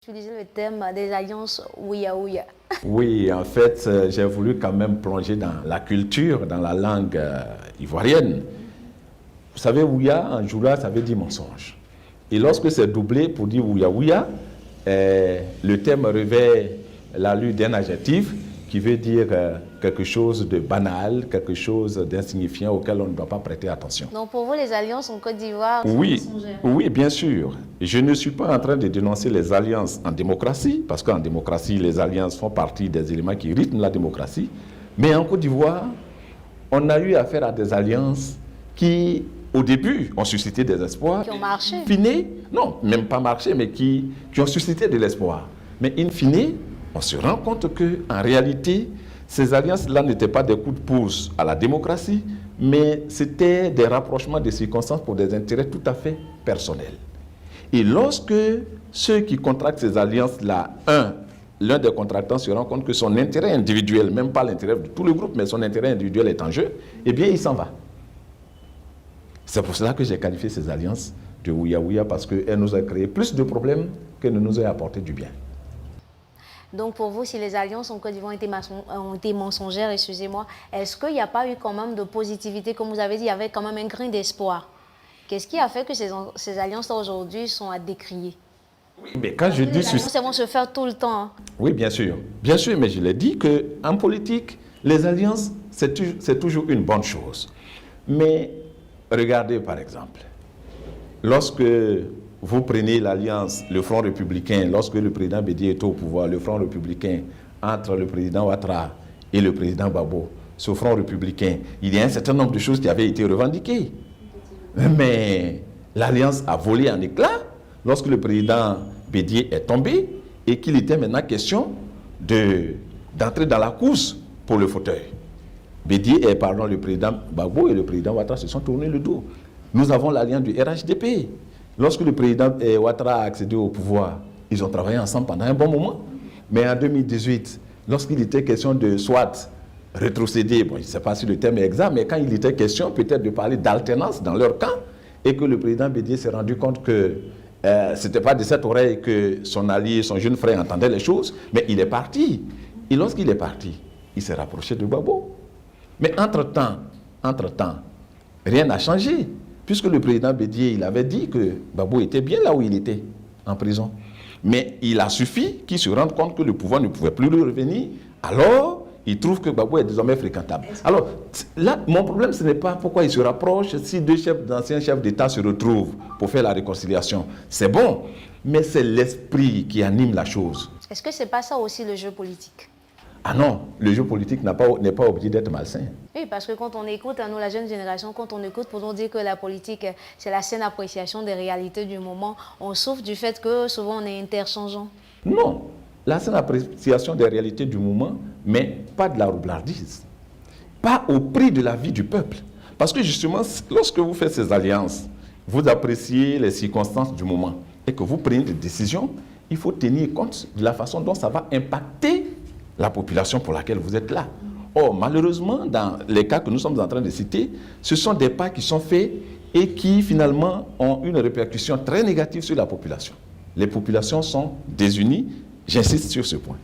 Utiliser le terme des alliances ouïa-ouïa. Oui, en fait, j'ai voulu quand même plonger dans la culture, dans la langue ivoirienne. Vous savez, ouïa, en joula, ça veut dire mensonge. Et lorsque c'est doublé pour dire ouïa-ouïa, le terme revêt l'allure d'un adjectif qui veut dire quelque chose de banal, quelque chose d'insignifiant auquel on ne doit pas prêter attention. Donc pour vous, les alliances en Côte d'Ivoire sont Oui, mensongères? oui, bien sûr. Je ne suis pas en train de dénoncer les alliances en démocratie, parce qu'en démocratie, les alliances font partie des éléments qui rythment la démocratie. Mais en Côte d'Ivoire, on a eu affaire à des alliances qui, au début, ont suscité des espoirs. Qui ont marché. In fine, non, même pas marché, mais qui ont suscité de l'espoir. Mais in fine, on se rend compte qu'en réalité, ces alliances-là n'étaient pas des coups de pouce à la démocratie, mais c'était des rapprochements de circonstances pour des intérêts tout à fait personnels. Et lorsque ceux qui contractent ces alliances-là, l'un des contractants se rend compte que son intérêt individuel, même pas l'intérêt de tout le groupe, mais son intérêt individuel est en jeu, eh bien, il s'en va. C'est pour cela que j'ai qualifié ces alliances de ouïa-ouïa, parce qu'elles nous ont créé plus de problèmes qu'elles ne nous ont apporté du bien. Donc pour vous, si les alliances en Côte d'Ivoire ont été mensongères, excusez-moi, est-ce qu'il n'y a pas eu quand même de positivité? Comme vous avez dit, il y avait quand même un grain d'espoir. Qu'est-ce qui a fait que ces alliances-là aujourd'hui sont à décrier? Oui, mais quand je dis... Les alliances, elles vont se faire tout le temps. Hein. Oui, bien sûr, mais je l'ai dit qu'en politique, les alliances, c'est toujours une bonne chose. Mais regardez par exemple, lorsque vous prenez l'alliance, le Front républicain, lorsque le président Bédié est au pouvoir, le Front républicain, entre le président Ouattara et le président Gbagbo, ce Front républicain, il y a un certain nombre de choses qui avaient été revendiquées. Mais l'alliance a volé en éclats lorsque le président Bédié est tombé et qu'il était maintenant question d'entrer dans la course pour le fauteuil. Le président Gbagbo et le président Ouattara se sont tournés le dos. Nous avons l'alliance du RHDP. Lorsque le président Ouattara a accédé au pouvoir, ils ont travaillé ensemble pendant un bon moment. Mais en 2018, lorsqu'il était question de soit rétrocéder, bon, je ne sais pas si le terme est exact, mais quand il était question peut-être de parler d'alternance dans leur camp, et que le président Bédié s'est rendu compte que ce n'était pas de cette oreille que son allié, son jeune frère entendait les choses, mais il est parti. Et lorsqu'il est parti, il s'est rapproché de Gbagbo. Mais entre-temps, rien n'a changé. Puisque le président Bédié, il avait dit que Gbagbo était bien là où il était, en prison. Mais il a suffi qu'il se rende compte que le pouvoir ne pouvait plus lui revenir. Alors, il trouve que Gbagbo est désormais fréquentable. Alors, là, mon problème, ce n'est pas pourquoi ils se rapprochent. Si d'anciens chefs d'État se retrouvent pour faire la réconciliation, c'est bon. Mais c'est l'esprit qui anime la chose. Est-ce que ce n'est pas ça aussi le jeu politique? Ah non, le jeu politique n'est pas obligé d'être malsain. Oui, parce que quand on écoute, nous, la jeune génération, quand on écoute, pour nous dire que la politique, c'est la saine appréciation des réalités du moment, on souffre du fait que souvent on est interchangeant. Non, la saine appréciation des réalités du moment, mais pas de la roublardise. Pas au prix de la vie du peuple. Parce que justement, lorsque vous faites ces alliances, vous appréciez les circonstances du moment et que vous prenez des décisions, il faut tenir compte de la façon dont ça va impacter la population pour laquelle vous êtes là. Or, malheureusement, dans les cas que nous sommes en train de citer, ce sont des pas qui sont faits et qui, finalement, ont une répercussion très négative sur la population. Les populations sont désunies, j'insiste sur ce point.